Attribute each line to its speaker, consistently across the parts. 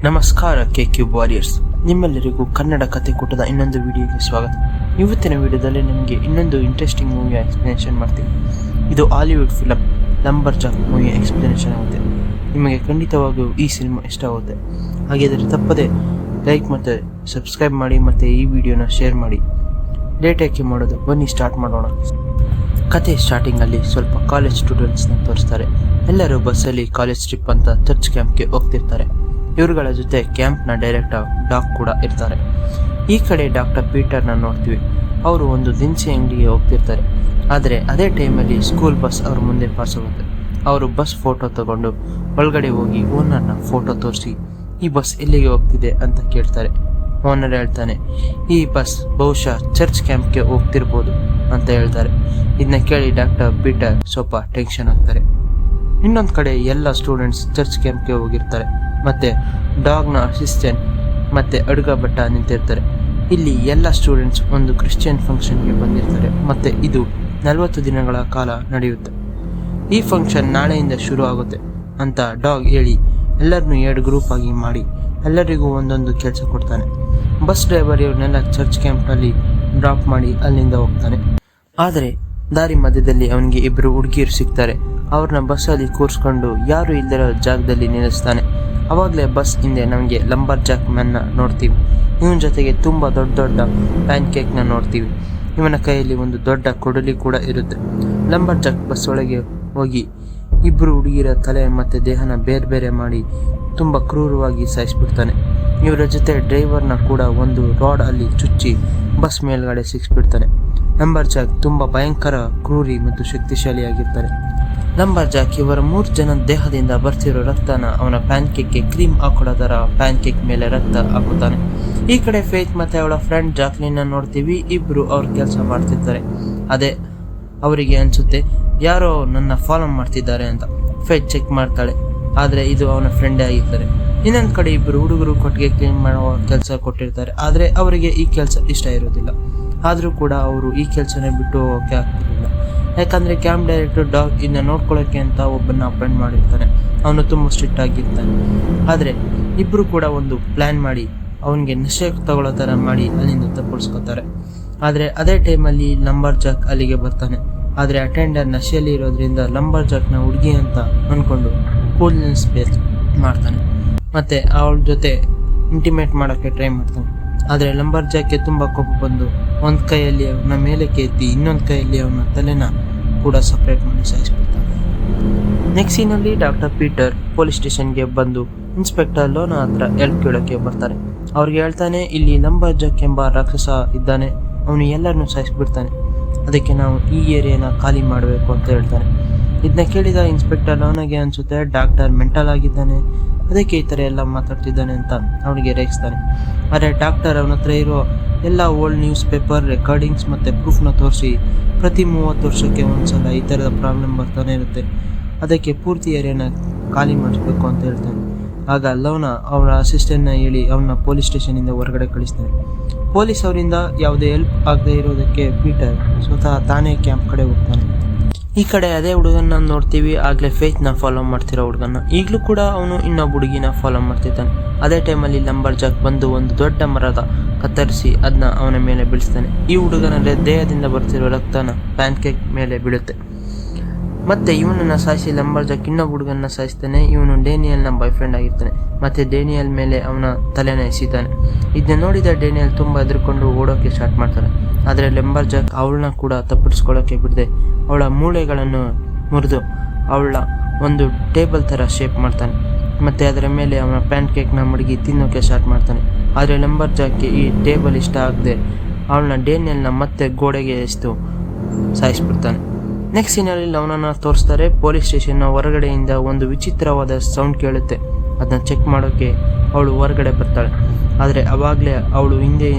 Speaker 1: ನಮಸ್ಕಾರ cube warriors, ನಿಮ್ಮೆಲ್ಲರಿಗೂ ಕನ್ನಡ ಕಥೆಕೂಟದ ಇನ್ನೊಂದು ವಿಡಿಯೋಗೆ ಸ್ವಾಗತ. ಇವತ್ತಿನ ವಿಡಿಯೋದಲ್ಲಿ ನಿಮಗೆ ಇನ್ನೊಂದು ಇಂಟ್ರೆಸ್ಟಿಂಗ್ ಮೂವಿಯ ಎಕ್ಸ್ಪ್ಲನೇಷನ್ ಮಾಡ್ತೀವಿ. ಇದು ಹಾಲಿವುಡ್ ಫಿಲಮ್ ಲಂಬರ್ ಜಾಕ್ ಮೂವಿಯ ಎಕ್ಸ್ಪ್ಲನೇಷನ್ ಆಗುತ್ತೆ. ನಿಮಗೆ ಖಂಡಿತವಾಗಿಯೂ ಈ ಸಿನಿಮಾ ಇಷ್ಟ ಆಗುತ್ತೆ. ಹಾಗಾದರೆ ತಪ್ಪದೆ ಲೈಕ್ ಮತ್ತು ಸಬ್ಸ್ಕ್ರೈಬ್ ಮಾಡಿ ಮತ್ತು ಈ ವಿಡಿಯೋನ ಶೇರ್ ಮಾಡಿ. ಲೇಟ್ ಯಾಕೆ ಮಾಡೋದು, ಬನ್ನಿ ಸ್ಟಾರ್ಟ್ ಮಾಡೋಣ. ಕತೆ ಸ್ಟಾರ್ಟಿಂಗಲ್ಲಿ ಸ್ವಲ್ಪ ಕಾಲೇಜ್ ಸ್ಟೂಡೆಂಟ್ಸ್ನ ತೋರಿಸ್ತಾರೆ. ಎಲ್ಲರೂ ಬಸ್ಸಲ್ಲಿ ಕಾಲೇಜ್ ಟ್ರಿಪ್ ಅಂತ ಚರ್ಚ್ ಕ್ಯಾಂಪ್ಗೆ ಹೋಗ್ತಿರ್ತಾರೆ. ಇವರುಗಳ ಜೊತೆ ಕ್ಯಾಂಪ್ನ ಡೈರೆಕ್ಟರ್ ಡಾಕ್ ಕೂಡ ಇರ್ತಾರೆ. ಈ ಕಡೆ ಡಾಕ್ಟರ್ ಪೀಟರ್ನ ನೋಡ್ತೀವಿ. ಅವರು ಒಂದು ದಿನಸಿ ಅಂಗಡಿಗೆ ಹೋಗ್ತಿರ್ತಾರೆ. ಆದರೆ ಅದೇ ಟೈಮಲ್ಲಿ ಸ್ಕೂಲ್ ಬಸ್ ಅವ್ರ ಮುಂದೆ ಪಾಸ್ ಆಗುತ್ತೆ. ಅವರು ಬಸ್ ಫೋಟೋ ತಗೊಂಡು ಒಳಗಡೆ ಹೋಗಿ ಓನರ್ನ ಫೋಟೋ ತೋರಿಸಿ ಈ ಬಸ್ ಎಲ್ಲಿಗೆ ಹೋಗ್ತಿದೆ ಅಂತ ಕೇಳ್ತಾರೆ. ಓನರ್ ಹೇಳ್ತಾನೆ, ಈ ಬಸ್ ಬಹುಶಃ ಚರ್ಚ್ ಕ್ಯಾಂಪ್ಗೆ ಹೋಗ್ತಿರ್ಬೋದು ಅಂತ ಹೇಳ್ತಾರೆ. ಇದನ್ನ ಕೇಳಿ ಡಾಕ್ಟರ್ ಪೀಟರ್ ಸ್ವಲ್ಪ ಟೆನ್ಷನ್ ಆಗ್ತಾರೆ. ಇನ್ನೊಂದು ಕಡೆ ಎಲ್ಲ ಸ್ಟೂಡೆಂಟ್ಸ್ ಚರ್ಚ್ ಕ್ಯಾಂಪ್ಗೆ ಹೋಗಿರ್ತಾರೆ. ಮತ್ತೆ ಡಾಗ್ನ ಅಸಿಸ್ಟೆಂಟ್ ಮತ್ತೆ ಅಡುಗ ಭಟ್ಟ ನಿಂತಿರ್ತಾರೆ. ಇಲ್ಲಿ ಎಲ್ಲ ಸ್ಟೂಡೆಂಟ್ಸ್ ಒಂದು ಕ್ರಿಶ್ಚಿಯನ್ ಫಂಕ್ಷನ್ಗೆ ಬಂದಿರ್ತಾರೆ. ಮತ್ತೆ ಇದು 40 ದಿನಗಳ ಕಾಲ ನಡೆಯುತ್ತೆ. ಈ ಫಂಕ್ಷನ್ ನಾಳೆಯಿಂದ ಶುರು ಆಗುತ್ತೆ ಅಂತ ಡಾಗ್ ಹೇಳಿ ಎಲ್ಲರನ್ನೂ 2 ಗ್ರೂಪ್ ಆಗಿ ಮಾಡಿ ಎಲ್ಲರಿಗೂ ಒಂದೊಂದು ಕೆಲಸ ಕೊಡ್ತಾನೆ. ಬಸ್ ಡ್ರೈವರ್ ಇವ್ರನ್ನೆಲ್ಲ ಚರ್ಚ್ ಕ್ಯಾಂಪ್ನಲ್ಲಿ ಡ್ರಾಪ್ ಮಾಡಿ ಅಲ್ಲಿಂದ ಹೋಗ್ತಾನೆ. ಆದರೆ ದಾರಿ ಮಧ್ಯದಲ್ಲಿ ಅವನಿಗೆ 2 ಹುಡುಗಿಯರು ಸಿಗ್ತಾರೆ. ಅವ್ರನ್ನ ಬಸ್ಸಲ್ಲಿ ಕೂರಿಸ್ಕೊಂಡು ಯಾರು ಇಲ್ಲದಿರೋ ಜಾಗದಲ್ಲಿ ನಿಲ್ಲಿಸ್ತಾನೆ. ಅವಾಗಲೇ ಬಸ್ ಹಿಂದೆ ನಮಗೆ ಲಂಬರ್ ಜಾಕ್ ಮ್ಯಾನ್ನ ನೋಡ್ತೀವಿ. ಇವನ ಜೊತೆಗೆ ತುಂಬ ದೊಡ್ಡ ದೊಡ್ಡ ಪ್ಯಾನ್ ಕೇಕ್ನ ನೋಡ್ತೀವಿ. ಇವನ ಕೈಯಲ್ಲಿ ಒಂದು ದೊಡ್ಡ ಕೊಡಲಿ ಕೂಡ ಇರುತ್ತೆ. ಲಂಬರ್ ಜಾಕ್ ಬಸ್ ಒಳಗೆ ಹೋಗಿ 2 ಹುಡುಗಿಯರ ತಲೆ ಮತ್ತು ದೇಹನ ಬೇರೆ ಬೇರೆ ಮಾಡಿ ತುಂಬ ಕ್ರೂರವಾಗಿ ಸಾಯಿಸ್ಬಿಡ್ತಾನೆ. ಇವರ ಜೊತೆ ಡ್ರೈವರ್ನ ಕೂಡ ಒಂದು ರಾಡ್ ಅಲ್ಲಿ ಚುಚ್ಚಿ ಬಸ್ ಮೇಲ್ಗಡೆ ಸಿಕ್ಸ್ಬಿಡ್ತಾನೆ. ಲಂಬರ್ ಜಾಕ್ ತುಂಬ ಭಯಂಕರ ಕ್ರೂರಿ ಮತ್ತು ಶಕ್ತಿಶಾಲಿಯಾಗಿರ್ತಾರೆ. ಲಂಬರ್ ಜಾಕ್ ಇವರ 3 ಜನ ದೇಹದಿಂದ ಬರ್ತಿರೋ ರಕ್ತನ ಅವನ ಪ್ಯಾನ್ ಕೇಕ್ಗೆ ಕ್ರೀಮ್ ಹಾಕೊಡೋ ಥರ ಪ್ಯಾನ್ ಕೇಕ್ ಮೇಲೆ ರಕ್ತ ಹಾಕುತ್ತಾನೆ. ಈ ಕಡೆ ಫೇತ್ ಮತ್ತೆ ಅವಳ ಫ್ರೆಂಡ್ ಜಾಕ್ಲಿನ್ನ ನೋಡ್ತೀವಿ. ಇಬ್ರು ಅವ್ರ ಕೆಲಸ ಮಾಡ್ತಿರ್ತಾರೆ. ಅದೇ ಅವರಿಗೆ ಅನ್ಸುತ್ತೆ ಯಾರೋ ನನ್ನ ಫಾಲೋ ಮಾಡ್ತಿದ್ದಾರೆ ಅಂತ. ಫೇತ್ ಚೆಕ್ ಮಾಡ್ತಾಳೆ, ಆದರೆ ಇದು ಅವನ ಫ್ರೆಂಡೇ ಆಗಿರ್ತಾರೆ. ಇನ್ನೊಂದು ಕಡೆ 2 ಹುಡುಗರು ಕೊಟ್ಟಿಗೆ ಕ್ಲೀನ್ ಮಾಡೋ ಕೆಲಸ ಕೊಟ್ಟಿರ್ತಾರೆ. ಆದರೆ ಅವರಿಗೆ ಈ ಕೆಲಸ ಇಷ್ಟ ಇರೋದಿಲ್ಲ. ಆದರೂ ಕೂಡ ಅವರು ಈ ಕೆಲಸನೇ ಬಿಟ್ಟು ಹೋಗೋಕೆ ಆಗ್ತಿರಲಿಲ್ಲ. ಯಾಕಂದರೆ ಕ್ಯಾಂಪ್ ಡೈರೆಕ್ಟರ್ ಡಾಗ್ ಇದನ್ನ ನೋಡ್ಕೊಳ್ಳೋಕ್ಕೆ ಅಂತ ಒಬ್ಬನ ಅಪಾಯಿಂಟ್ ಮಾಡಿರ್ತಾನೆ. ಅವನು ತುಂಬ ಸ್ಟ್ರಿಕ್ಟ್ ಆಗಿರ್ತಾನೆ. ಆದರೆ ಇಬ್ಬರು ಕೂಡ ಒಂದು ಪ್ಲ್ಯಾನ್ ಮಾಡಿ ಅವನಿಗೆ ನಶೆ ತಗೊಳ್ಳೋ ಥರ ಮಾಡಿ ಅಲ್ಲಿಂದ ತಪ್ಪಿಸ್ಕೋತಾರೆ. ಆದರೆ ಅದೇ ಟೈಮಲ್ಲಿ ಲಂಬರ್ ಜಾಕ್ ಅಲ್ಲಿಗೆ ಬರ್ತಾನೆ. ಆದರೆ ಅಟೆಂಡರ್ ನಶೆಯಲ್ಲಿ ಇರೋದ್ರಿಂದ ಲಂಬರ್ ಜಾಕ್ನ ಹುಡುಗಿ ಅಂತ ಅಂದ್ಕೊಂಡು ಕೂಲ್ನೆಸ್ ಬೇಸ್ ಮಾಡ್ತಾನೆ. ಮತ್ತು ಅವಳ ಜೊತೆ ಇಂಟಿಮೇಟ್ ಮಾಡೋಕ್ಕೆ ಟ್ರೈ ಮಾಡ್ತಾನೆ. ಆದರೆ ಲಂಬರ್ ಜಾಕ್ಗೆ ತುಂಬ ಕೋಪ ಬಂದು ಒಂದು ಕೈಯಲ್ಲಿ ಅವನ ಮೇಲೆ ಎತ್ತಿ ಇನ್ನೊಂದು ಕೈಯಲ್ಲಿ ಅವನ ತಲೆನ ಕೂಡ ಸಪ್ರೇಟ್ ಮಾಡಿ ಸಾಯಿಸ್ಬಿಡ್ತಾನೆ. ನೆಕ್ಸ್ಟ್ ಸೀನಲ್ಲಿ ಡಾಕ್ಟರ್ ಪೀಟರ್ ಪೊಲೀಸ್ ಸ್ಟೇಷನ್ಗೆ ಬಂದು ಇನ್ಸ್ಪೆಕ್ಟರ್ ಲೋನಾ ಹತ್ರ ಹೆಲ್ಪ್ ಕೇಳೋಕ್ಕೆ ಬರ್ತಾರೆ. ಅವ್ರಿಗೆ ಹೇಳ್ತಾನೆ, ಇಲ್ಲಿ ಲಂಬರ್ ಜಾಕ್ ಎಂಬ ರಾಕ್ಷಸ ಇದ್ದಾನೆ, ಅವನು ಎಲ್ಲರನ್ನೂ ಸಾಯಿಸ್ಬಿಡ್ತಾನೆ, ಅದಕ್ಕೆ ನಾವು ಈ ಏರಿಯಾನ ಖಾಲಿ ಮಾಡಬೇಕು ಅಂತ ಹೇಳ್ತಾನೆ. ಇದನ್ನ ಕೇಳಿದ ಇನ್ಸ್ಪೆಕ್ಟರ್ ಲೋನಾಗೆ ಅನಿಸುತ್ತೆ ಡಾಕ್ಟರ್ ಮೆಂಟಲ್ ಆಗಿದ್ದಾನೆ, ಅದಕ್ಕೆ ಈ ಥರ ಎಲ್ಲ ಮಾತಾಡ್ತಿದ್ದಾನೆ ಅಂತ ಅವನಿಗೆ ರೇಗಿಸ್ತಾನೆ. ಆದರೆ ಡಾಕ್ಟರ್ ಅವನ ಹತ್ರ ಇರೋ ಎಲ್ಲ ಓಲ್ಡ್ ನ್ಯೂಸ್ ಪೇಪರ್ ರೆಕಾರ್ಡಿಂಗ್ಸ್ ಮತ್ತು ಪ್ರೂಫ್ನ ತೋರಿಸಿ ಪ್ರತಿ 30 ವರ್ಷಕ್ಕೆ ಒಂದ್ಸಲ ಈ ಥರದ ಪ್ರಾಬ್ಲಮ್ ಬರ್ತಾನೆ ಇರುತ್ತೆ, ಅದಕ್ಕೆ ಪೂರ್ತಿ ಏರಿಯಾನ ಖಾಲಿ ಮಾಡಿಸ್ಬೇಕು ಅಂತ ಹೇಳ್ತಾನೆ. ಆಗ ಲವ್ನ ಅವರ ಅಸಿಸ್ಟೆಂಟ್ನ ಹೇಳಿ ಅವನ್ನ ಪೊಲೀಸ್ ಸ್ಟೇಷನಿಂದ ಹೊರಗಡೆ ಕಳಿಸ್ತಾನೆ. ಪೊಲೀಸ್ ಅವರಿಂದ ಯಾವುದೇ ಹೆಲ್ಪ್ ಆಗದೆ ಇರೋದಕ್ಕೆ ಪೀಟರ್ ಸ್ವತಃ ತಾನೇ ಕ್ಯಾಂಪ್ ಕಡೆ ಹೋಗ್ತಾನೆ. ಈ ಕಡೆ ಅದೇ ಹುಡುಗನ್ನ ನೋಡ್ತೀವಿ. ಆಗಲೇ ಫೇತ್ನ ಫಾಲೋ ಮಾಡ್ತಿರೋ ಹುಡುಗನ್ನ ಈಗಲೂ ಕೂಡ ಅವನು ಇನ್ನೊಬ್ಬ ಹುಡುಗಿನ ಫಾಲೋ ಮಾಡ್ತಿದ್ದಾನೆ. ಅದೇ ಟೈಮಲ್ಲಿ ಲಂಬರ್ ಜಾಕ್ ಬಂದು ಒಂದು ದೊಡ್ಡ ಮರದ ಕತ್ತರಿಸಿ ಅದನ್ನ ಅವನ ಮೇಲೆ ಬೀಳಿಸ್ತಾನೆ. ಈ ಹುಡುಗನ ದೇಹದಿಂದ ಬರ್ತಿರೋ ರಕ್ತನ ಪ್ಯಾನ್ ಕೇಕ್ ಮೇಲೆ ಬೀಳುತ್ತೆ. ಮತ್ತೆ ಇವನನ್ನ ಸಾಯಿಸಿ ಲಂಬರ್ ಜಾಕ್ ಇನ್ನೊಬ್ಬ ಹುಡುಗನ್ನ ಸಾಯಿಸ್ತಾನೆ. ಇವನು ಡೇನಿಯಲ್ನ ಬಾಯ್ ಫ್ರೆಂಡ್ ಆಗಿರ್ತಾನೆ. ಮತ್ತೆ ಡೇನಿಯಲ್ ಮೇಲೆ ಅವನ ತಲೆನ ಎಸಿತಾನೆ. ಇದನ್ನ ನೋಡಿದ ಡೇನಿಯಲ್ ತುಂಬ ಹೆದರ್ಕೊಂಡು ಓಡೋಕೆ ಸ್ಟಾರ್ಟ್ ಮಾಡ್ತಾನೆ. ಆದರೆ ಲಂಬರ್ ಜಾಕ್ ಅವಳನ್ನ ಕೂಡ ತಪ್ಪಿಸ್ಕೊಳ್ಳೋಕೆ ಬಿಡದೆ ಅವಳ ಮೂಳೆಗಳನ್ನು ಮುರಿದು ಅವಳ ಒಂದು ಟೇಬಲ್ ಥರ ಶೇಪ್ ಮಾಡ್ತಾನೆ. ಮತ್ತು ಅದರ ಮೇಲೆ ಅವನ ಪ್ಯಾನ್ ಕೇಕ್ನ ಮಡಗಿ ತಿನ್ನೋಕೆ ಸ್ಟಾರ್ಟ್ ಮಾಡ್ತಾನೆ. ಆದರೆ ಲಂಬರ್ ಜಾಕ್ಗೆ ಈ ಟೇಬಲ್ ಇಷ್ಟ ಆಗದೆ ಅವಳನ್ನ ಡೇನಿಯಲ್ನ ಮತ್ತೆ ಗೋಡೆಗೆ ಎಸೆದು ಸಾಯಿಸ್ಬಿಡ್ತಾನೆ. ನೆಕ್ಸ್ಟ್ ಸೀನಲ್ಲಿ ಅವನನ್ನು ತೋರಿಸ್ತಾರೆ. ಪೊಲೀಸ್ ಸ್ಟೇಷನ್ನ ಹೊರಗಡೆಯಿಂದ ಒಂದು ವಿಚಿತ್ರವಾದ ಸೌಂಡ್ ಕೇಳುತ್ತೆ. ಅದನ್ನ ಚೆಕ್ ಮಾಡೋಕ್ಕೆ ಅವಳು ಹೊರಗಡೆ ಬರ್ತಾಳೆ. ಆದರೆ ಅವಾಗಲೇ ಅವಳು ಹಿಂದೆ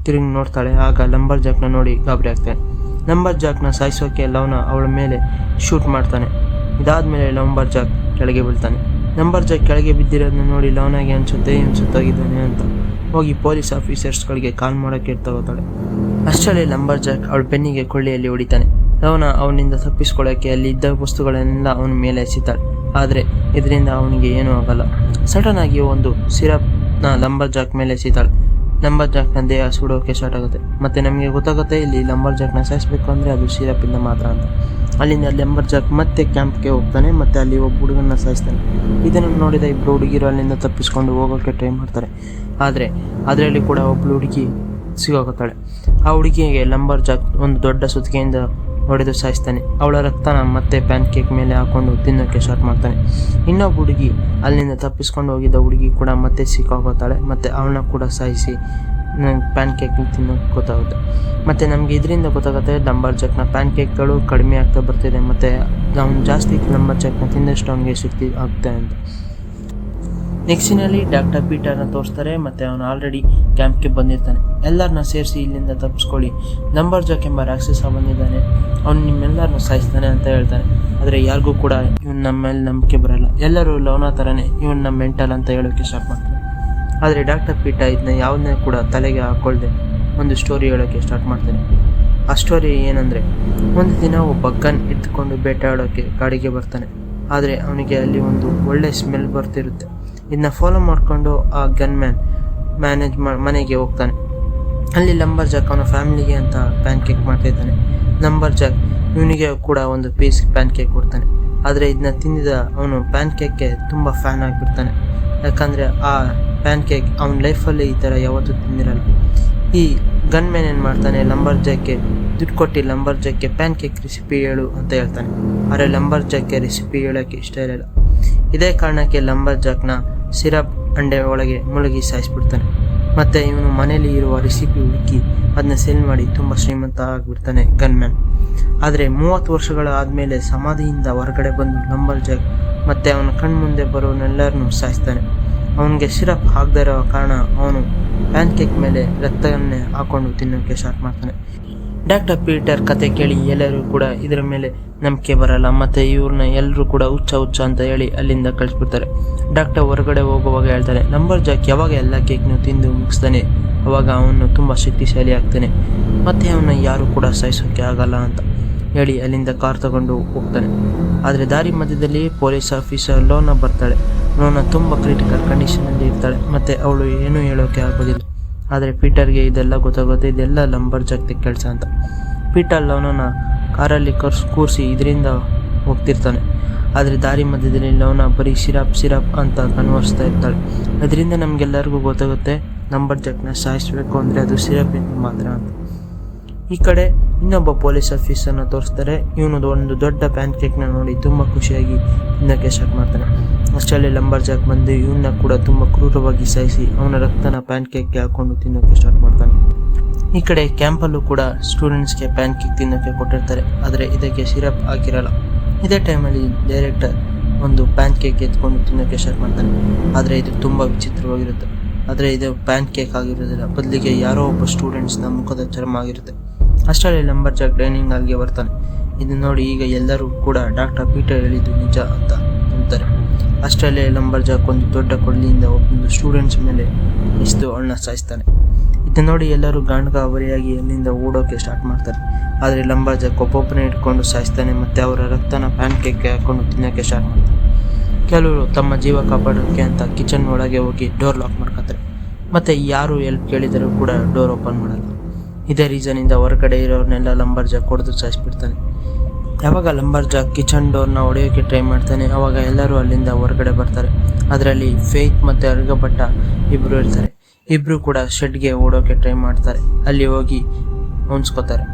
Speaker 1: ತಿರುಗಿ ನೋಡ್ತಾಳೆ. ಆಗ ಲಂಬರ್ ಜಾಕ್ನ ನೋಡಿ ಗಾಬರಿ ಆಗ್ತಾನೆ. ಲಂಬರ್ ಜಾಕ್ನ ಸಾಯಿಸೋಕೆ ಲವ್ನ ಅವಳ ಮೇಲೆ ಶೂಟ್ ಮಾಡ್ತಾನೆ. ಇದಾದ್ಮೇಲೆ ಲಂಬರ್ ಜಾಕ್ ಕೆಳಗೆ ಬೀಳ್ತಾನೆ. ಲಂಬರ್ ಜಾಕ್ ಕೆಳಗೆ ಬಿದ್ದಿರೋದನ್ನ ನೋಡಿ ಲವ್ನಾಗೆ ಅನ್ಸುತ್ತೆ ಇವನು ಸುತ್ತಾಗಿದ್ದಾನೆ ಅಂತ ಹೋಗಿ ಪೊಲೀಸ್ ಆಫೀಸರ್ಸ್ಗಳಿಗೆ ಕಾಲ್ ಮಾಡೋಕ್ಕೆ ತಗೋತಾಳೆ. ಅಷ್ಟರಲ್ಲಿ ಲಂಬರ್ ಜಾಕ್ ಅವಳ ಬೆನ್ನಿಗೆ ಕೊಳ್ಳಿಯಲ್ಲಿ ಹೊಡಿತಾನೆ. ಲವ್ನ ಅವನಿಂದ ತಪ್ಪಿಸ್ಕೊಳ್ಳೋಕ್ಕೆ ಅಲ್ಲಿ ಇದ್ದ ವಸ್ತುಗಳನ್ನೆಲ್ಲ ಅವನ ಮೇಲೆ ಎಸಿತಾಳೆ. ಆದರೆ ಇದರಿಂದ ಅವನಿಗೆ ಏನೂ ಆಗಲ್ಲ. ಸಡನ್ ಆಗಿ ಒಂದು ಸಿರಪ್ ಲಂಬರ್ ಜಾಕ್ ಮೇಲೆ ಎಸಿತಾಳೆ. ಲಂಬರ್ ಜಾಕ್ನ ದೇಹ ಸುಡೋಕೆ ಸ್ಟಾರ್ಟ್ ಆಗುತ್ತೆ. ಮತ್ತೆ ನಮಗೆ ಗೊತ್ತಾಗುತ್ತೆ ಇಲ್ಲಿ ಲಂಬರ್ ಜಾಕ್ನ ಸಾಯಿಸಬೇಕು ಅಂದರೆ ಅದು ಸಿರಪಿಂದ ಮಾತ್ರ ಅಂತ. ಅಲ್ಲಿಂದ ಲಂಬರ್ ಜಾಕ್ ಮತ್ತೆ ಕ್ಯಾಂಪ್ಗೆ ಹೋಗ್ತಾನೆ. ಮತ್ತೆ ಅಲ್ಲಿ ಒಬ್ಬ ಹುಡುಗನ ಸಾಯಿಸ್ತಾನೆ. ಇದನ್ನು ನೋಡಿದ ಇಬ್ಬರು ಹುಡುಗಿರು ಅಲ್ಲಿಂದ ತಪ್ಪಿಸ್ಕೊಂಡು ಹೋಗೋಕೆ ಟ್ರೈ ಮಾಡ್ತಾರೆ. ಆದರೆ ಅದರಲ್ಲಿ ಕೂಡ ಒಬ್ಬಳು ಹುಡುಗಿ ಸಿಗೋಗುತ್ತಾಳೆ. ಆ ಹುಡುಗಿಗೆ ಲಂಬರ್ ಜಾಕ್ ಒಂದು ದೊಡ್ಡ ಸುತ್ತಿಗೆಯಿಂದ ಹೊಡೆದು ಸಾಯಿಸ್ತಾನೆ. ಅವಳ ರಕ್ತನ ಮತ್ತೆ ಪ್ಯಾನ್ ಕೇಕ್ ಮೇಲೆ ಹಾಕೊಂಡು ತಿನ್ನೋಕೆ ಸ್ಟಾರ್ಟ್ ಮಾಡ್ತಾನೆ. ಇನ್ನೊಬ್ಬ ಹುಡುಗಿ ಅಲ್ಲಿಂದ ತಪ್ಪಿಸ್ಕೊಂಡು ಹೋಗಿದ್ದ ಹುಡುಗಿ ಕೂಡ ಮತ್ತೆ ಸಿಕ್ಕಾಗೋತಾಳೆ. ಮತ್ತು ಅವಳನ್ನ ಕೂಡ ಸಾಯಿಸಿ ಪ್ಯಾನ್ ಕೇಕ್ ತಿನ್ನೋಕೆ ಗೊತ್ತಾಗುತ್ತೆ. ಮತ್ತು ನಮಗೆ ಇದರಿಂದ ಗೊತ್ತಾಗುತ್ತೆ ಲಂಬರ್ ಜಾಕ್ನ ಪ್ಯಾನ್ ಕೇಕ್ಗಳು ಕಡಿಮೆ ಆಗ್ತಾ ಬರ್ತಿದೆ. ಮತ್ತು ಅವನು ಜಾಸ್ತಿ ಲಂಬರ್ ಜಾಕ್ನ ತಿಂದಷ್ಟು ಅವನಿಗೆ ಶಕ್ತಿ ಆಗ್ತಾನೆ ಅಂತ. ನೆಕ್ಸ್ಟಿನಲ್ಲಿ ಡಾಕ್ಟರ್ ಪೀಟರ್ನ ತೋರಿಸ್ತಾರೆ. ಮತ್ತು ಅವನು ಆಲ್ರೆಡಿ ಕ್ಯಾಂಪ್ಗೆ ಬಂದಿರ್ತಾನೆ. ಎಲ್ಲರನ್ನ ಸೇರಿಸಿ ಇಲ್ಲಿಂದ ತಪ್ಪಿಸ್ಕೊಳ್ಳಿ, ಲಂಬರ್ ಜಾಕ್ ಎಂಬ ರಾಕ್ಷಸ ಬಂದಿದ್ದಾನೆ, ಅವನು ನಿಮ್ಮೆಲ್ಲರನ್ನ ಸಾಯಿಸ್ತಾನೆ ಅಂತ ಹೇಳ್ತಾನೆ. ಆದರೆ ಯಾರಿಗೂ ಕೂಡ ಇವನು ನಮ್ಮ ಮೇಲೆ ನಂಬಿಕೆ ಬರಲ್ಲ. ಎಲ್ಲರೂ ಲವನ ಥರನೇ ಇವನು ನಮ್ಮ ಮೆಂಟಲ್ ಅಂತ ಹೇಳೋಕ್ಕೆ ಸ್ಟಾರ್ಟ್ ಮಾಡ್ತಾನೆ. ಆದರೆ ಡಾಕ್ಟರ್ ಪೀಟರ್ ಇದನ್ನ ಯಾವುದನ್ನೇ ಕೂಡ ತಲೆಗೆ ಹಾಕ್ಕೊಳ್ದೆ ಒಂದು ಸ್ಟೋರಿ ಹೇಳೋಕ್ಕೆ ಸ್ಟಾರ್ಟ್ ಮಾಡ್ತಾನೆ. ಆ ಸ್ಟೋರಿ ಏನಂದರೆ, ಒಂದು ದಿನ ಒಬ್ಬ ಗನ್ ಎತ್ಕೊಂಡು ಬೇಟೆಯಾಡೋಕ್ಕೆ ಕಾಡಿಗೆ ಬರ್ತಾನೆ. ಆದರೆ ಅವನಿಗೆ ಅಲ್ಲಿ ಒಂದು ಒಳ್ಳೆ ಸ್ಮೆಲ್ ಬರ್ತಿರುತ್ತೆ. ಇದನ್ನ ಫಾಲೋ ಮಾಡಿಕೊಂಡು ಆ ಗನ್ ಮನೆಗೆ ಹೋಗ್ತಾನೆ. ಅಲ್ಲಿ ಲಂಬರ್ ಜಾಕ್ ಅವನ ಫ್ಯಾಮಿಲಿಗೆ ಅಂತ ಪ್ಯಾನ್ ಕೇಕ್ ಮಾಡ್ತಾಯಿದ್ದಾನೆ. ಲಂಬರ್ ಜಾಕ್ ಇವನಿಗೆ ಕೂಡ ಒಂದು ಪೀಸ್ ಪ್ಯಾನ್ ಕೇಕ್ ಕೊಡ್ತಾನೆ. ಆದರೆ ಇದನ್ನ ತಿಂದಿದ ಅವನು ಪ್ಯಾನ್ ಕೇಕ್ಗೆ ತುಂಬ ಫ್ಯಾನ್ ಆಗಿಬಿಡ್ತಾನೆ. ಯಾಕಂದರೆ ಆ ಪ್ಯಾನ್ ಕೇಕ್ ಅವನ ಲೈಫಲ್ಲಿ ಈ ಥರ ಯಾವತ್ತೂ ತಿಂದಿರಲ್ಲ. ಈ ಗನ್ ಮ್ಯಾನ್ ಏನು ಮಾಡ್ತಾನೆ, ಲಂಬರ್ ಜಾಕ್ಗೆ ದುಡ್ಡು ಕೊಟ್ಟು ಲಂಬರ್ ಜಾಕ್ಗೆ ಪ್ಯಾನ್ ಕೇಕ್ ರೆಸಿಪಿ ಹೇಳು ಅಂತ ಹೇಳ್ತಾನೆ. ಆದರೆ ಲಂಬರ್ ಜಾಕ್ಗೆ ರೆಸಿಪಿ ಹೇಳೋಕ್ಕೆ ಇಷ್ಟ ಇರಲ್ಲ. ಇದೇ ಕಾರಣಕ್ಕೆ ಲಂಬರ್ ಜಾಕ್ನ ಸಿರಪ್ ಅಂಡೆ ಒಳಗೆ ಮುಳುಗಿ ಸಾಯಿಸ್ಬಿಡ್ತಾನೆ. ಮತ್ತು ಇವನು ಮನೇಲಿ ಇರುವ ರೆಸಿಪಿ ಹುಡುಕಿ ಅದನ್ನ ಸೇಲ್ ಮಾಡಿ ತುಂಬ ಶ್ರೀಮಂತ ಆಗಿಬಿಡ್ತಾನೆ ಗನ್ ಮ್ಯಾನ್. ಆದರೆ 30 ವರ್ಷಗಳ ಆದಮೇಲೆ ಸಮಾಧಿಯಿಂದ ಹೊರಗಡೆ ಬಂದು ಲಂಬರ್ ಜಾಕ್ ಮತ್ತು ಅವನ ಕಣ್ಮುಂದೆ ಬರೋನೆಲ್ಲರನ್ನೂ ಸಾಯಿಸ್ತಾನೆ. ಅವನಿಗೆ ಸಿರಪ್ ಹಾಕದೇ ಇರೋ ಕಾರಣ ಅವನು ಪ್ಯಾನ್ ಕೇಕ್ ಮೇಲೆ ರಕ್ತವನ್ನೇ ಹಾಕೊಂಡು ತಿನ್ನೋಕ್ಕೆ ಸ್ಟಾರ್ಟ್ ಮಾಡ್ತಾನೆ. ಡಾಕ್ಟರ್ ಪೀಟರ್ ಕತೆ ಕೇಳಿ ಎಲ್ಲರೂ ಕೂಡ ಇದರ ಮೇಲೆ ನಂಬಿಕೆ ಬರಲ್ಲ. ಮತ್ತು ಇವ್ರನ್ನ ಎಲ್ಲರೂ ಕೂಡ ಹುಚ್ಚ ಅಂತ ಹೇಳಿ ಅಲ್ಲಿಂದ ಕಳಿಸ್ಬಿಡ್ತಾರೆ. ಡಾಕ್ಟರ್ ಹೊರಗಡೆ ಹೋಗುವಾಗ ಹೇಳ್ತಾನೆ, ಲಂಬರ್ ಜಾಕ್ ಯಾವಾಗ ಎಲ್ಲ ಕೇಕ್ನು ತಿಂದು ಮುಗಿಸ್ತಾನೆ ಅವಾಗ ಅವನು ತುಂಬ ಶಕ್ತಿಶಾಲಿ ಆಗ್ತಾನೆ. ಮತ್ತು ಅವನ್ನ ಯಾರು ಕೂಡ ಸಾಯಿಸೋಕ್ಕೆ ಆಗಲ್ಲ ಅಂತ ಹೇಳಿ ಅಲ್ಲಿಂದ ಕಾರ್ ತಗೊಂಡು ಹೋಗ್ತಾನೆ. ಆದರೆ ದಾರಿ ಮಧ್ಯದಲ್ಲಿ ಪೊಲೀಸ್ ಆಫೀಸರ್ ಲೋನಾ ಬರ್ತಾಳೆ. ಲೋನಾ ತುಂಬ ಕ್ರಿಟಿಕಲ್ ಕಂಡೀಷನಲ್ಲಿ ಇರ್ತಾಳೆ. ಮತ್ತು ಅವಳು ಏನೂ ಹೇಳೋಕ್ಕೆ ಆಗೋದಿಲ್ಲ. ಆದರೆ ಪೀಟರ್ಗೆ ಇದೆಲ್ಲ ಗೊತ್ತಾಗುತ್ತೆ, ಇದೆಲ್ಲ ಲಂಬರ್ ಜಾಕ್ದ ಕೆಲಸ ಅಂತ. ಪೀಟರ್ ಲೋನನ ಕಾರಲ್ಲಿ ಕೂರಿಸಿ ಇದರಿಂದ ಹೋಗ್ತಿರ್ತಾನೆ. ಆದರೆ ದಾರಿ ಮಧ್ಯದಲ್ಲಿ ಲೋನಾ ಬರೀ ಸಿರಪ್ ಅಂತ ಕನ್ವರ್ಸ್ತಾ ಇರ್ತಾಳೆ. ಅದರಿಂದ ನಮಗೆಲ್ಲರಿಗೂ ಗೊತ್ತಾಗುತ್ತೆ ಲಂಬರ್ ಜಾಕ್ನ ಸಾಯಿಸಬೇಕು ಅಂದರೆ ಅದು ಸಿರಪಿಂದ ಮಾತ್ರ ಅಂತ. ಈ ಕಡೆ ಇನ್ನೊಬ್ಬ ಪೊಲೀಸ್ ಆಫೀಸರ್ನ ತೋರಿಸ್ತಾರೆ. ಇವನು ಒಂದು ದೊಡ್ಡ ಪ್ಯಾನ್ ಕೇಕ್ನ ನೋಡಿ ತುಂಬ ಖುಷಿಯಾಗಿ ತಿನ್ನೋಕ್ಕೆ ಸ್ಟಾರ್ಟ್ ಮಾಡ್ತಾನೆ. ಅಷ್ಟರಲ್ಲಿ ಲಂಬರ್ ಜಾಕ್ ಬಂದು ಇವನ್ನ ಕೂಡ ತುಂಬ ಕ್ರೂರವಾಗಿ ಸಾಯಿಸಿ ಅವನ ರಕ್ತನ ಪ್ಯಾನ್ ಕೇಕ್ಗೆ ಹಾಕೊಂಡು ತಿನ್ನೋಕ್ಕೆ ಸ್ಟಾರ್ಟ್ ಮಾಡ್ತಾನೆ. ಈ ಕಡೆ ಕ್ಯಾಂಪಲ್ಲೂ ಕೂಡ ಸ್ಟೂಡೆಂಟ್ಸ್ಗೆ ಪ್ಯಾನ್ ಕೇಕ್ ತಿನ್ನೋಕ್ಕೆ ಕೊಟ್ಟಿರ್ತಾರೆ. ಆದರೆ ಇದಕ್ಕೆ ಸಿರಪ್ ಹಾಕಿರಲ್ಲ. ಇದೇ ಟೈಮಲ್ಲಿ ಡೈರೆಕ್ಟರ್ ಒಂದು ಪ್ಯಾನ್ ಕೇಕ್ ಎತ್ಕೊಂಡು ತಿನ್ನೋಕ್ಕೆ ಸ್ಟಾರ್ಟ್ ಮಾಡ್ತಾನೆ. ಆದರೆ ಇದು ತುಂಬ ವಿಚಿತ್ರವಾಗಿರುತ್ತೆ. ಆದರೆ ಇದು ಪ್ಯಾನ್ ಕೇಕ್ ಆಗಿರೋದಿಲ್ಲ, ಬದಲಿಗೆ ಯಾರೋ ಒಬ್ಬ ಸ್ಟೂಡೆಂಟ್ಸ್ನ ಮುಖದ ಚರ್ಮ ಆಗಿರುತ್ತೆ. ಅಷ್ಟರಲ್ಲಿ ಲಂಬರ್ ಜಾಕ್ ಡೈನಿಂಗ್ ಹಾಲ್ಗೆ ಬರ್ತಾನೆ. ಇದನ್ನು ನೋಡಿ ಈಗ ಎಲ್ಲರೂ ಕೂಡ ಡಾಕ್ಟರ್ ಪೀಟರ್ ಹೇಳಿದ್ದು ನಿಜ ಅಂತ ಅಂತಾರೆ. ಅಷ್ಟರಲ್ಲೇ ಲಂಬರ್ ಜಾಕ್ ಒಂದು ದೊಡ್ಡ ಕೊಡ್ಲಿಯಿಂದ ಒಬ್ಬೊಂದು ಸ್ಟೂಡೆಂಟ್ಸ್ ಮೇಲೆ ಇಷ್ಟು ಅವಳನ್ನ ಸಾಯಿಸ್ತಾನೆ. ಇದನ್ನು ನೋಡಿ ಎಲ್ಲರೂ ಗಾಂಡ್ಗಾಬರಿಯಾಗಿ ಅಲ್ಲಿಂದ ಓಡೋಕೆ ಸ್ಟಾರ್ಟ್ ಮಾಡ್ತಾರೆ. ಆದರೆ ಲಂಬರ್ ಜಾಕ್ ಒಬ್ಬೊಬ್ಬನೇ ಇಟ್ಕೊಂಡು ಸಾಯಿಸ್ತಾನೆ. ಮತ್ತು ಅವರ ರಕ್ತನ ಪ್ಯಾನ್ ಕೇಕ್ಗೆ ಹಾಕೊಂಡು ತಿನ್ನೋಕ್ಕೆ ಸ್ಟಾರ್ಟ್ ಮಾಡ್ತಾರೆ. ಕೆಲವರು ತಮ್ಮ ಜೀವ ಕಾಪಾಡೋಕ್ಕೆ ಅಂತ ಕಿಚನ್ ಒಳಗೆ ಹೋಗಿ ಡೋರ್ ಲಾಕ್ ಮಾಡ್ಕೊತಾರೆ. ಮತ್ತು ಯಾರು ಹೆಲ್ಪ್ ಕೇಳಿದರೂ ಕೂಡ ಡೋರ್ ಓಪನ್ ಮಾಡಲ್ಲ. ಇದೇ ರೀಸನಿಂದ ಹೊರಗಡೆ ಇರೋರ್ನೆಲ್ಲ ಲಂಬರ್ ಜಾಕ್ ಹೊಡೆದು ಸಾಯಿಸ್ಬಿಡ್ತಾನೆ. ಯಾವಾಗ ಲಂಬರ್ ಜಾಕ್ ಕಿಚನ್ ಡೋರ್ನ ಹೊಡೆಯೋಕ್ಕೆ ಟ್ರೈ ಮಾಡ್ತಾನೆ ಆವಾಗ ಎಲ್ಲರೂ ಅಲ್ಲಿಂದ ಹೊರಗಡೆ ಬರ್ತಾರೆ. ಅದರಲ್ಲಿ ಫೇತ್ ಮತ್ತು ಅರ್ಗಭಟ್ಟ ಇಬ್ಬರು ಇರ್ತಾರೆ. ಇಬ್ಬರು ಕೂಡ ಶೆಡ್ಗೆ ಓಡೋಕ್ಕೆ ಟ್ರೈ ಮಾಡ್ತಾರೆ. ಅಲ್ಲಿ ಹೋಗಿ ಹೊಂದ್ಸ್ಕೋತಾರೆ.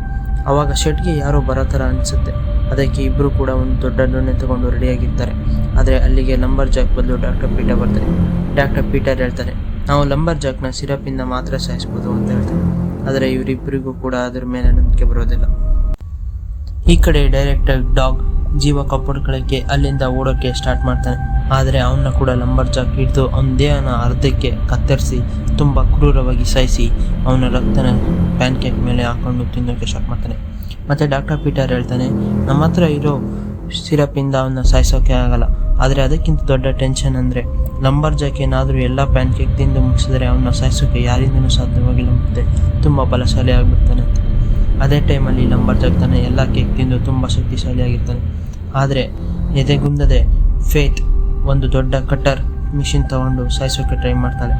Speaker 1: ಆವಾಗ ಶೆಡ್ಗೆ ಯಾರೋ ಬರೋ ಥರ ಅನಿಸುತ್ತೆ. ಅದಕ್ಕೆ ಇಬ್ಬರು ಕೂಡ ಒಂದು ದೊಡ್ಡ ದೊಣ್ಣೆ ತಗೊಂಡು ರೆಡಿಯಾಗಿರ್ತಾರೆ. ಆದರೆ ಅಲ್ಲಿಗೆ ಲಂಬರ್ ಜಾಕ್ ಬದಲು ಡಾಕ್ಟರ್ ಪೀಟರ್ ಬರ್ತಾರೆ. ಡಾಕ್ಟರ್ ಪೀಟರ್ ಹೇಳ್ತಾನೆ, ನಾವು ಲಂಬರ್ ಜಾಕ್ನ ಸಿರಪಿಂದ ಮಾತ್ರ ಸಾಯಿಸ್ಬೋದು ಅಂತ ಹೇಳ್ತಾರೆ. ಆದರೆ ಇವರಿಬ್ಬರಿಗೂ ಕೂಡ ಅದರ ಮೇಲೆ ನಂಬಿಕೆ ಬರೋದಿಲ್ಲ. ಈ ಕಡೆ ಡೈರೆಕ್ಟರ್ ಡಾಗ್ ಜೀವ ಕಾಪಾಡ್ಕೊಳ್ಳೋಕ್ಕೆ ಅಲ್ಲಿಂದ ಓಡೋಕ್ಕೆ ಸ್ಟಾರ್ಟ್ ಮಾಡ್ತಾನೆ. ಆದರೆ ಅವನ್ನ ಕೂಡ ಲಂಬರ್ ಜಾಕ್ ಹಿಡಿದು ಅವನ ದೇಹನ ಅರ್ಧಕ್ಕೆ ಕತ್ತರಿಸಿ ತುಂಬ ಕ್ರೂರವಾಗಿ ಸಾಯಿಸಿ ಅವನ ರಕ್ತನ ಪ್ಯಾನ್ ಕೇಕ್ ಮೇಲೆ ಹಾಕೊಂಡು ತಿನ್ನೋಕ್ಕೆ ಸ್ಟಾರ್ಟ್ ಮಾಡ್ತಾನೆ. ಮತ್ತು ಡಾಕ್ಟರ್ ಪೀಟರ್ ಹೇಳ್ತಾನೆ, ನಮ್ಮ ಹತ್ರ ಇರೋ ಸಿರಪಿಂದ ಅವನ್ನ ಸಾಯಿಸೋಕ್ಕೆ ಆಗಲ್ಲ. ಆದರೆ ಅದಕ್ಕಿಂತ ದೊಡ್ಡ ಟೆನ್ಷನ್ ಅಂದರೆ ಲಂಬರ್ ಜಾಕ್ ಏನಾದರೂ ಎಲ್ಲ ಪ್ಯಾನ್ ಕೇಕ್ ತಿಂದು ಮುಗಿಸಿದ್ರೆ ಅವನ್ನ ಸಾಯಿಸೋಕ್ಕೆ ಯಾರಿಂದನೂ ಸಾಧ್ಯವಾಗಿಲ್ಲ ಮತ್ತು ತುಂಬ ಬಲಶಾಲಿ ಆಗಿಬಿಡ್ತಾನೆ ಅಂತ. ಅದೇ ಟೈಮಲ್ಲಿ ಲಂಬರ್ ಜಾಕ್ ತಾನೆ ಎಲ್ಲ ಕೇಕ್ ತಿಂದು ತುಂಬ ಶಕ್ತಿಶಾಲಿಯಾಗಿರ್ತಾನೆ. ಆದರೆ ಎದೆಗುಂದದೆ ಫೇತ್ ಒಂದು ದೊಡ್ಡ ಕಟ್ಟರ್ ಮಿಷಿನ್ ತಗೊಂಡು ಸಾಯಿಸೋಕ್ಕೆ ಟ್ರೈ ಮಾಡ್ತಾಳೆ.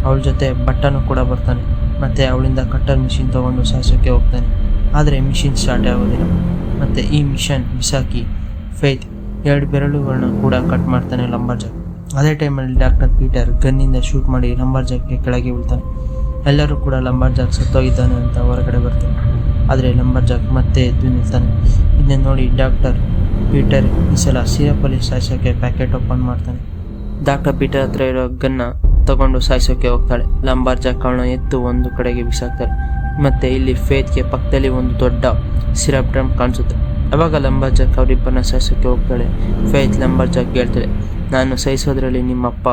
Speaker 1: ಅವಳ ಜೊತೆ ಬಟ್ಟನು ಕೂಡ ಬರ್ತಾನೆ ಮತ್ತು ಅವಳಿಂದ ಕಟ್ಟರ್ ಮಿಷಿನ್ ತೊಗೊಂಡು ಸಾಯಿಸೋಕ್ಕೆ ಹೋಗ್ತಾನೆ. ಆದರೆ ಮಿಷಿನ್ ಸ್ಟಾರ್ಟೇ ಆಗೋದಿಲ್ಲ. ಮತ್ತು ಈ ಮಿಷನ್ ಬಿಸಾಕಿ ಫೇತ್ 2 ಬೆರಳುಗಳನ್ನ ಕೂಡ ಕಟ್ ಮಾಡ್ತಾನೆ ಲಂಬರ್ಜಾಕ್. ಅದೇ ಟೈಮಲ್ಲಿ ಡಾಕ್ಟರ್ ಪೀಟರ್ ಗನ್ನಿಂದ ಶೂಟ್ ಮಾಡಿ ಲಂಬರ್ಜಾಕ್ಗೆ ಕೆಳಗೆ ಬೀಳ್ತಾನೆ. ಎಲ್ಲರೂ ಕೂಡ ಲಂಬರ್ಜಾಕ್ ಸತ್ತೋಗಿದ್ದಾನೆ ಅಂತ ಹೊರಗಡೆ ಬರ್ತಾರೆ. ಆದರೆ ಲಂಬರ್ಜಾಕ್ ಮತ್ತೆ ಎದ್ದು ನಿಲ್ತಾನೆ. ಇದನ್ನು ನೋಡಿ ಡಾಕ್ಟರ್ ಪೀಟರ್ ಈ ಸಲ ಸಿರಪಲ್ಲಿ ಸಾಯಿಸೋಕ್ಕೆ ಪ್ಯಾಕೆಟ್ ಓಪನ್ ಮಾಡ್ತಾನೆ. ಡಾಕ್ಟರ್ ಪೀಟರ್ ಹತ್ರ ಇರೋ ಗನ್ನ ತಗೊಂಡು ಸಾಯಿಸೋಕ್ಕೆ ಹೋಗ್ತಾಳೆ. ಲಂಬರ್ಜಾಕ್ ಅವಳನ್ನ ಎತ್ತು ಒಂದು ಕಡೆಗೆ ಬಿಸಾಕ್ತಾರೆ. ಮತ್ತು ಇಲ್ಲಿ ಫೇತ್ಗೆ ಪಕ್ಕದಲ್ಲಿ ಒಂದು ದೊಡ್ಡ ಸಿರಪ್ ಡ್ರಮ್ ಕಾಣಿಸುತ್ತೆ. ಅವಾಗ ಲಂಬರ್ಜಾಕ್ ಅವರಿಬ್ಬರನ್ನ ಸಾಯಿಸೋಕ್ಕೆ ಹೋಗ್ತಾಳೆ. ಫೇತ್ ಲಂಬರ್ಜಾಕ್ ಹೇಳ್ತಾಳೆ, ನಾನು ಸಾಯಿಸೋದ್ರಲ್ಲಿ ನಿಮ್ಮಪ್ಪ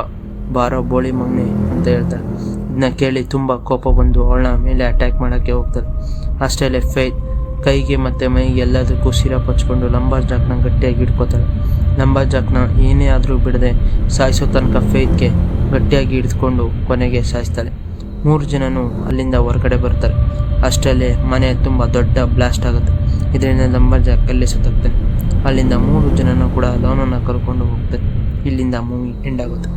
Speaker 1: ಬಾರೋ ಬೋಳಿ ಮಗನೆ ಅಂತ ಹೇಳ್ತಾಳೆ. ಇದನ್ನ ಕೇಳಿ ತುಂಬ ಕೋಪ ಬಂದು ಅವಳ ಮೇಲೆ ಅಟ್ಯಾಕ್ ಮಾಡೋಕ್ಕೆ ಹೋಗ್ತಾಳೆ. ಅಷ್ಟೇ ಫೇತ್ ಕೈಗೆ ಮತ್ತು ಮೈಗೆ ಎಲ್ಲದಕ್ಕೂ ಸಿರಪ್ ಹಚ್ಕೊಂಡು ಲಂಬರ್ಜಾಕ್ನ ಗಟ್ಟಿಯಾಗಿ ಹಿಡ್ಕೋತಾಳೆ. ಲಂಬರ್ಜಾಕ್ನ ಏನೇ ಆದರೂ ಬಿಡದೆ ಸಾಯಿಸೋ ತನಕ ಫೇತ್ಗೆ ಗಟ್ಟಿಯಾಗಿ ಹಿಡಿದುಕೊಂಡು ಕೊನೆಗೆ ಸಾಯಿಸ್ತಾಳೆ. 3 ಜನನು ಅಲ್ಲಿಂದ ಹೊರಗಡೆ ಬರ್ತಾರೆ. ಅಷ್ಟರಲ್ಲೇ ಮನೆ ತುಂಬ ದೊಡ್ಡ ಬ್ಲಾಸ್ಟ್ ಆಗುತ್ತೆ. ಇದರಿಂದ ಲಂಬರ್ಜಾಕ್ ಅಲ್ಲೇ ಸತ್ತೋಗ್ತಾನೆ. ಅಲ್ಲಿಂದ 3 ಜನನು ಕೂಡ ಲೋನನ್ನು ಕರ್ಕೊಂಡು ಹೋಗ್ತಾರೆ. ಇಲ್ಲಿಂದ ಮೂವಿ ಎಂಡ್ ಆಗುತ್ತೆ.